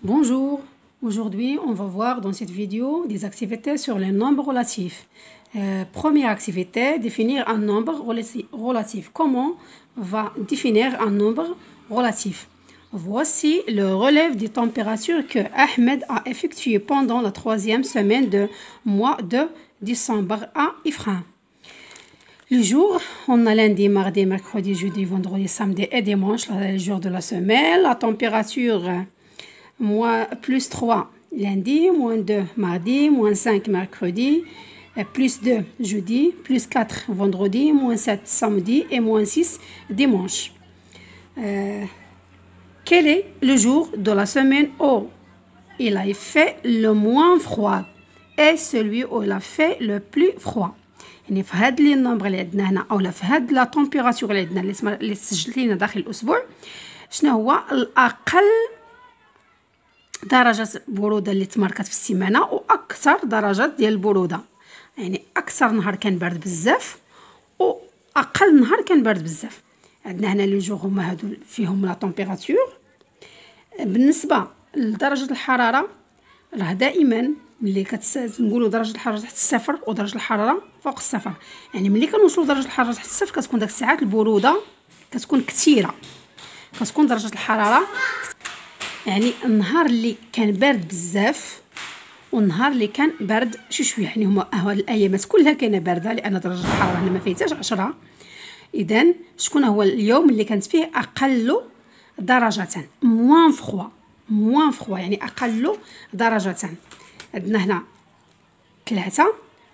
Bonjour, aujourd'hui on va voir dans cette vidéo des activités sur les nombres relatifs. Première activité, définir un nombre relatif. Comment on va définir un nombre relatif? Voici le relève des températures que Ahmed a effectué pendant la troisième semaine de mois de décembre à Ifrane. Les jours, on a lundi, mardi, mercredi, jeudi, vendredi, samedi et dimanche, les jours de la semaine. La température plus 3 lundi, moins 2 mardi, moins 5 mercredi, plus 2 jeudi, plus 4 vendredi, moins 7 samedi et moins 6 dimanche. Quel est le jour de la semaine où il a fait le moins froid et celui où il a fait le plus froid؟ يعني في هاد لي نومبر اللي عندنا هنا اولا في هاد لا طومبيراتور اللي عندنا اللي سجلت لينا داخل الاسبوع، شنو هو الاقل درجه بروده اللي تماركت في السيمانه واكثر درجات ديال البروده؟ يعني اكثر نهار كان بارد بزاف واقل نهار كان بارد بزاف. عندنا هنا لي جوغ هما هادو فيهم لا طومبيراتور. بالنسبه لدرجه الحراره راه دائما ملي كنقولوا درجه الحراره تحت الصفر ودرجه الحراره فوق الصفر، يعني ملي كنوصلوا درجه الحراره تحت الصفر كتكون داك الساعات البروده كتكون كثيره، كتكون درجه الحراره يعني النهار اللي كان بارد بزاف والنهار اللي كان بارد شويه، يعني هما الايامات كلها كاينه بارده لان درجه الحراره هنا ما فايتاش 10. اذا شكون هو اليوم اللي كانت فيه اقل درجه؟ موان فخوا يعني اقل درجه. عندنا هنا 3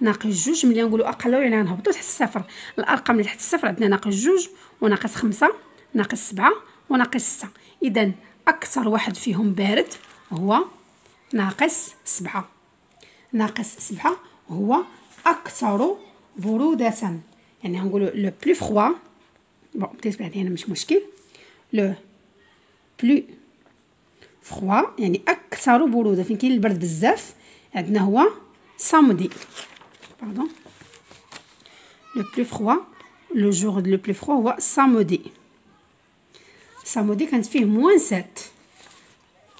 ناقص 2. ملي نقولوا اقل يعني غنهبطوا تحت الصفر. الارقام اللي تحت الصفر عندنا ناقص 2 وناقص 5 ناقص 7 وناقص 6. اذا اكثر واحد فيهم بارد هو ناقص 7. ناقص 7 هو اكثر بروده، يعني غنقولوا لو بلو فروا. بون بتيت بعدين هنا مش مشكل. لو بلو فروا يعني اكثر بروده، فين كاين البرد بزاف عندنا هو samedi. Pardon. Le plus froid, le jour le plus froid هو samedi. samedi كانت فيه موان 7.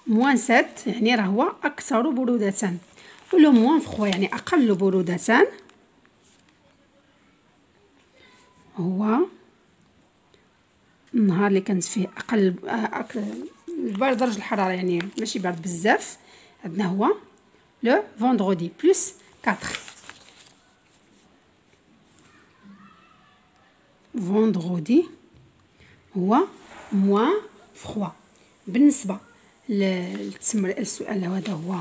موان 7 يعني راه هو أكثر برودة. ولو موان فخوا يعني أقل برودة هو النهار اللي كانت فيه أقل بارد درجة الحرارة، يعني ماشي بارد بزاف. عندنا هو le vendredi plus 4. vendredi هو moins froid. بالنسبة للسؤال هذا هو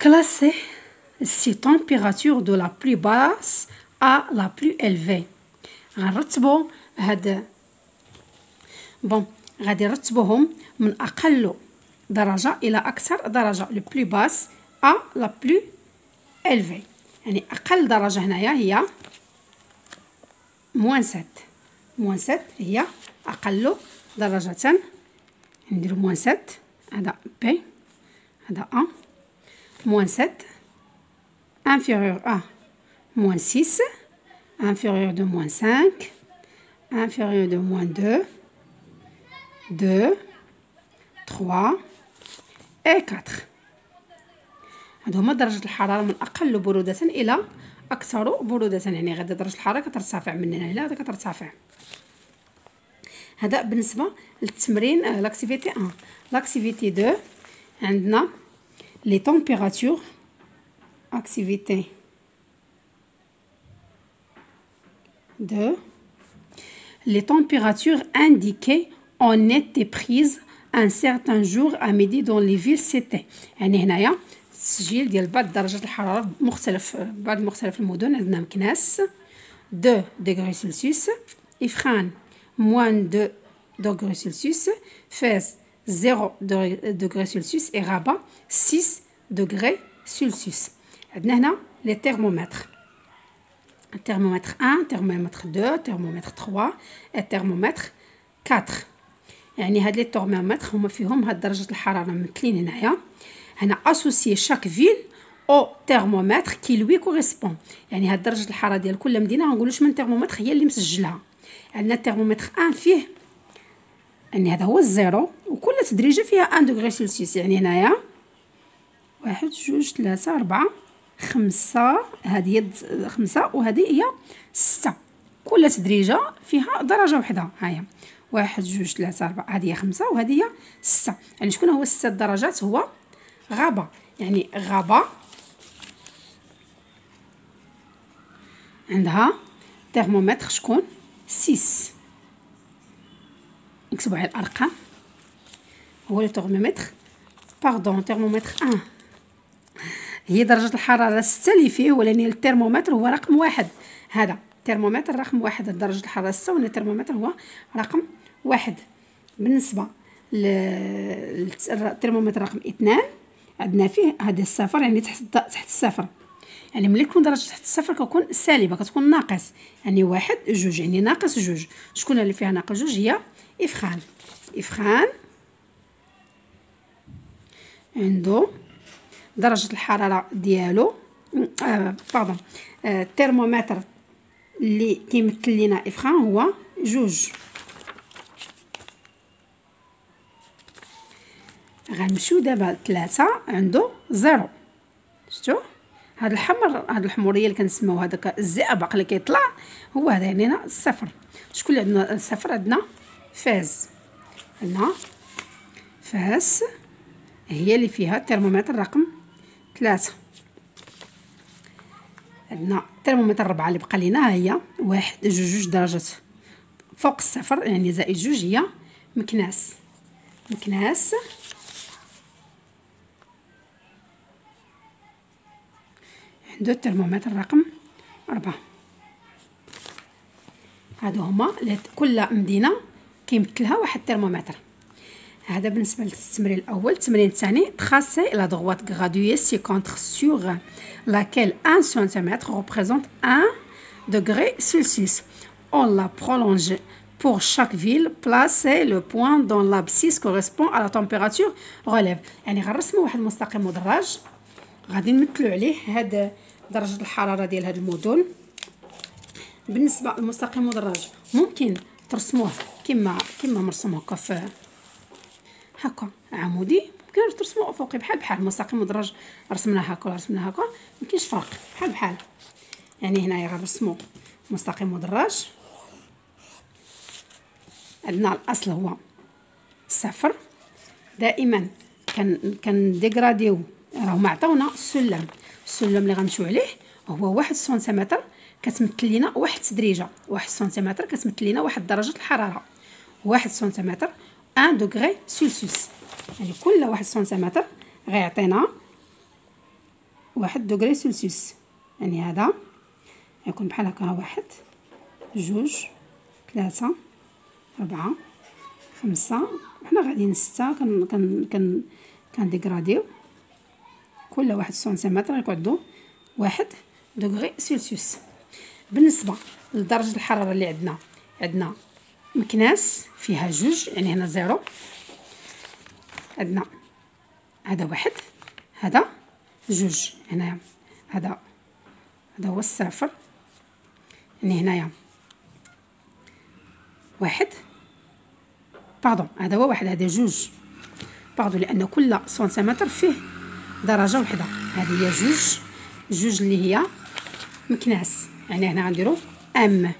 classer ces températures de la plus basse à la plus élevée. غنرتبوا هاد غادي نرتبوهم من أقل درجة إلى أكثر درجة. le plus basse à la plus élevée، يعني أقل درجة هنايا هي موان 7. موان 7 هي أقل درجة. نديرو موان 7 هذا بي هذا أ. موان 7 inférieur à moins 6 inférieur de moins 5 inférieur de moins 2 3 et 4. هادو هما درجة الحرارة من أقل برودة إلى أكثر برودة، يعني غادي درجة الحرارة كترتفع من هنا إلى هذا كترتفع. هذا بالنسبة للتمرين لاكتيفيتي 1. لاكتيفيتي 2 عندنا لي طومبيراتور. اكتيفيتي 2 les températures indiquées ont été prises un certain jour à midi dans les villes citées. يعني هنايا التسجيل ديال بعض درجات الحرارة مختلف بعض مختلف المدن. عندنا مكناس 2 degrés Celsius، إفران moins 2 degrés Celsius، فاس 0 degrés Celsius et Rabat 6 degrés Celsius. عندنا هنا les thermomètres. thermomètre 1 thermomètre 2 thermomètre 3 et thermomètre 4. يعني هاد لي ترمومتر هما فيهم هاد درجة الحرارة ممثلين هنايا. هنا اسوسيي شاك فيل او ترمومتر كي لوي كوريسبون، يعني هاد درجة الحرارة ديال كل مدينة غنقولوا شمن ترمومتر هي اللي مسجلها. عندنا الترمومتر 1 فيه يعني هذا هو الزيرو، وكل تدريجه فيها 1 دوغري سلسيوس. يعني هنايا 1 2 3 4 5، هذه هي 5 وهذه هي 6. كل تدريجه فيها درجه وحده. هاهي 1 2 3 4، هذه هي 5 وهذه هي 6. يعني شكون هو 6 درجات؟ هو غابه. يعني غابه عندها ترمومتر شكون 6. نكتبوا على الارقام. هو الترمومتر باردون ترمومتر 1 هي درجه الحراره 6 اللي فيه، ولكن الترمومتر هو رقم 1. هذا الترمومتر رقم 1، درجه الحراره 6 والترمومتر هو رقم 1. بالنسبه للترمومتر رقم 2 عندنا فيه هذا الصفر، يعني تحت الصفر. يعني ملي تكون درجه تحت الصفر كتكون سالبه، كتكون ناقص. يعني 1 2 يعني ناقص 2. شكون اللي فيها ناقص 2؟ هي افخان. افخان عنده درجه الحراره ديالو باردون الترمومتر اللي كيمثل لينا افخان هو 2. غنمشيو دابا 3 عنده 0. شفتوا هذا الحمر، هذا الحموريه اللي كنسميو هذاك الزئبق اللي كيطلع هو هذا، يعني الصفر. شكون اللي عندنا الصفر؟ عندنا فاس. عندنا فاس هي اللي فيها الترمومتر رقم 3. عندنا الترمومتر 4 اللي بقى لينا هي 1 2 درجات فوق الصفر، يعني زائد 2 هي مكناس. مكناس عنده الترمومتر رقم 4. هادو هما كل مدينه كيمثلها واحد الترمومتر. هذا بالنسبه للتمرين الاول. التمرين الثاني tracez la droite graduée ci-contre sur laquelle 1 cm représente 1 degré Celsius. On l'a prolongé pour chaque ville. Placez le point dont l'abscisse correspond à la température relève. يعني غنرسموا واحد المستقيم مدرج غادي نمثلوا عليه هاد درجه الحراره ديال هاد المدن. بالنسبه للمستقيم المدرج ممكن ترسموه كما مرسوم هكا في هكا عمودي، ممكن ترسموه افقي بحال المستقيم المدرج رسمناه هكا رسمناه هكا، مكاينش فرق بحال. يعني هنايا غنرسموا مستقيم مدرج. عندنا الاصل هو صفر. دائما كنديغراديو، راهما عطاونا السلم اللي غنمشيو عليه هو 1 سنتيمتر كتمثل لينا 1 تدريجه. 1 سنتيمتر كتمثل لينا 1 درجه الحراره. 1 سنتيمتر 1 دوغري سلسيوس. يعني كل 1 سنتيمتر غيعطينا 1 دوغري سلسيوس. يعني هذا يكون بحال هكا 1 2 3 4 5. حنا غاديين 6 كنديغراديو. كل 1 سنتيمتر غيكون 1 دوغري سلسيوس. بالنسبه لدرجه الحراره اللي عندنا مكناس فيها 2، يعني هنا 0. عندنا هذا 1 هذا 2. هنايا هذا هو الصفر، يعني هنايا 1 باردون هذا هو 1 هذا 2 باردون، لان كل سنتيمتر فيه درجه وحده. هذه هي 2 اللي هي مكناس. يعني هنا غنديرو ام.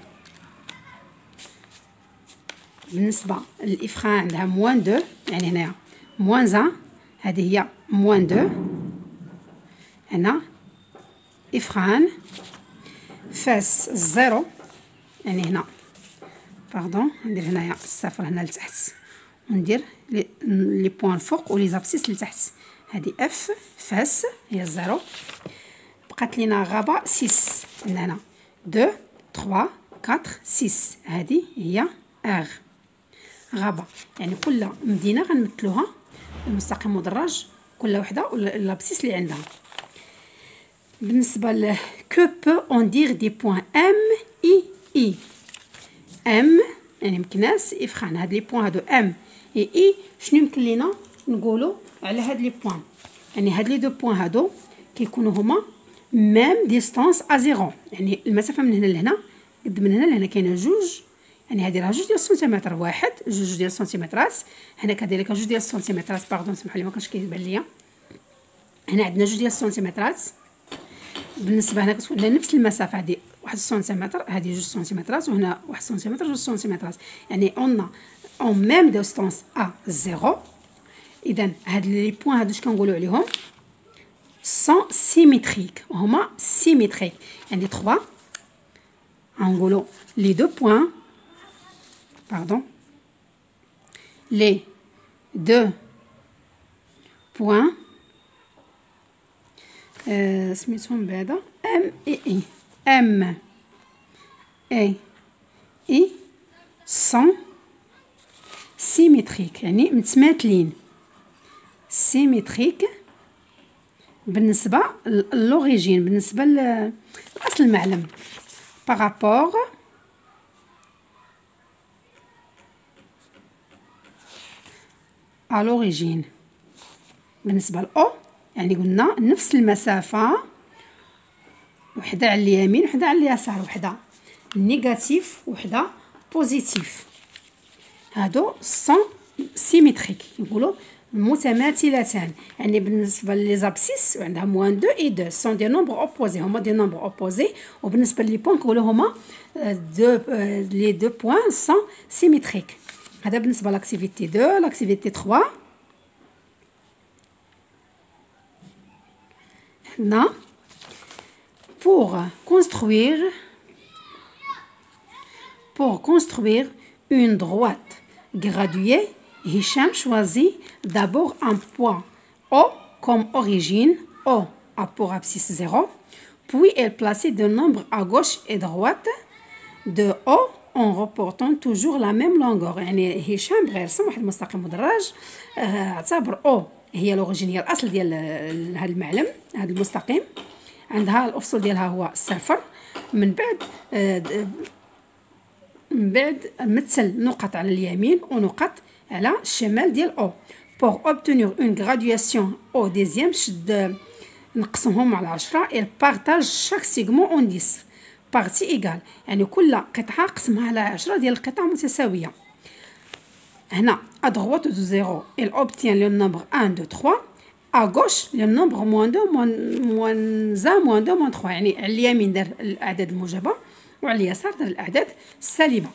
بالنسبه للافخان عندها موان 2، يعني هنايا موان 1 هذه هي موان 2. هنا افخان فاس 0، يعني هنا باردون ندير هنايا الصفر هنا لتحت وندير لي بوين فوق ولي زابسيس لتحت. هذه اف فاس هي 0. بقات لينا غابه 6. عندنا هنا 2 3 4 6. هذه هي اغ غابه. يعني كل مدينه غنمثلوها المستقيم مدرج كل وحده والابسيس اللي عندها. بالنسبه ل que peut on dire des points m i ام يعني مكناس افخان. هاد لي بوين هادو ام اي شنو يمكن لينا نقولوا على هاد لي بوين؟ يعني هاد لي دو بوين هادو كيكونوا هما ميم ديستانس ا 0. يعني المسافه من هنا لهنا قد من هنا لهنا كاينه 2، يعني هذه راه 2 ديال السنتيمتر، 1 2 ديال السنتيمترات. هنا كذلك 2 ديال السنتيمترات، باردون سمحوا لي ما كانش كيبان ليا. هنا عندنا 2 ديال السنتيمترات. بالنسبه هنا كتكون لنا نفس المسافه، هذه 1 سنتيمتر، هذه 2 سنتيمترات، وهنا 1 سنتيمتر 2 سنتيمترات، يعني اون ميم ديستونس ا زيرو. اذا هاد لي بوين هادو اش كنقولوا عليهم؟ سون سيميتريك، هما سيميتريك. يعني 3 غنقولوا لي دو بوين، باردون، لي دو بوين سميتهم بعدا ام اي اي، ام اي اي سون سيميتريك، يعني متماثلين. سيميتريك بالنسبه لوريجين، بالنسبه لاصل المعلم، بارابور ا لوريجين. بالنسبه لاو يعني قلنا نفس المسافه، وحده على اليمين وحده على اليسار، وحده نيجاتيف وحده بوزيتيف. هادو سون سيميتريك، يقولوا متماثلتان. يعني بالنسبه لي زابسيس عندها موان 2 اي 2 سون دي نومبر اوبوزي، هما دي نومبر اوبوزي. وبالنسبه لي بوين كنقولوا هما لي دو بوين سون سيميتريك. هذا بالنسبه لاكتيفيتي 2. لاكتيفيتي 3 حنا pour construire une droite graduée, Hicham choisit d'abord un point O comme origine, O a pour abscisse 0, puis elle place des nombres à gauche et droite de O en reportant toujours la même longueur. يعني هشام بغى يرسم واحد المستقيم مدرج، اعتبر O هي لوريجين، هي الاصل ديال هذا المعلم، هذا المستقيم. عندها الافصول ديالها هو 0. من بعد مثل نقط على اليمين ونقط على الشمال ديال او. pour obtenir une graduation au deuxième شد نقسمهم على 10. elle partage chaque segment en 10 parties égales، يعني كل قطعه قسمها على 10 ديال القطع متساويه. هنا à droite de 0 elle obtient le nombre 1 2 3، à gauche le nombre moins 2 moins 1 moins 2 moins 3، يعني على اليمين دار الاعداد الموجبه وعلى اليسار دار الاعداد السالبه.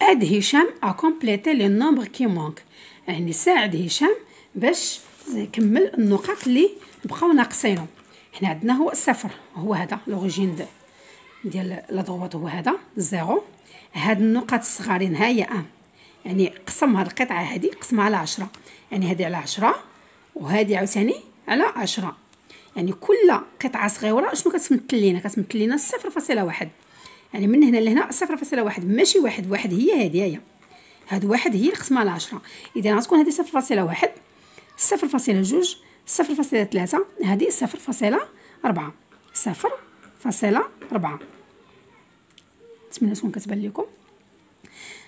aide هشام à compléter les nombres qui manquent، يعني ساعد هشام باش يكمل النقاط اللي بقاو ناقصينهم. حنا عندنا هو 0، هو هذا لوريجين ديال لا دروات، هو هذا 0. هاد النقاط الصغارين ها هي 1، يعني قسم هاد القطعه هذه قسمها على 10، يعني هذه على 10 وهذه عاوتاني على 10. يعني كل قطعه صغيره شنو كتمثل لينا؟ كتمثل لينا 0.1. يعني من هنا لهنا 0.1، ماشي واحد هي هذه، هي هاد واحد هي القسمه على 10. اذا غتكون هذه 0.1 0.2 0.3 هذه 0.4 0.4. نتمنى تكون كتبان لكم.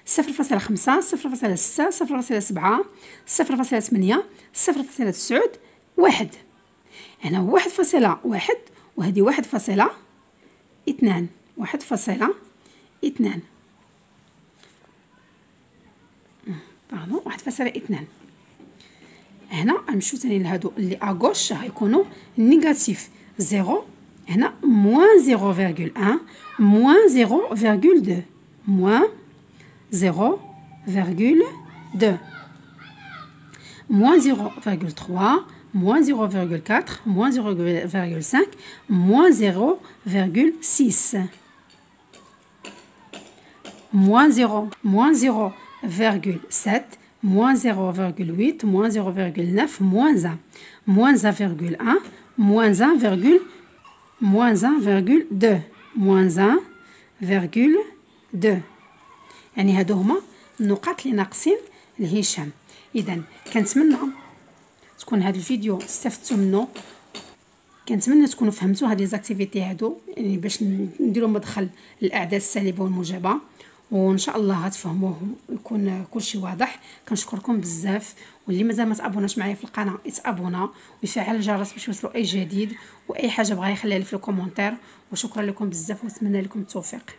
0.5 0.6 0.7 0.8 0.9 1. هنا 1.1 وهذه 1.2 1.2 باردون 1.2. هنا غنمشيو ثاني لهادو اللي اغوش غيكونوا نيجاتيف 0. هنا موان 0.1 موان 0.2 موان 0.2 moins 0,3 moins 0,4 moins 0,5 moins 0,6 moins 0 moins 0,7 moins 0,8 moins 0,9 moins 1 moins 1,1 moins 1,2 moins 1,2. يعني هادو هما النقاط اللي ناقصين لهشام. اذا كنتمنى تكون هذا الفيديو استفدتوا منه، كنتمنى تكونوا فهمتوا هاد لي زاكتيفيتي هادو، يعني باش نديروا مدخل الاعداد السالبه والموجبه، وان شاء الله غتفهموهم يكون كلشي واضح. كنشكركم بزاف، واللي مازال ما تابوناش معايا في القناه يتابونا ويفعل الجرس باش يوصلوا اي جديد، واي حاجه بغا يخليها لي في الكومونتير. وشكرا لكم بزاف ونتمنى لكم التوفيق.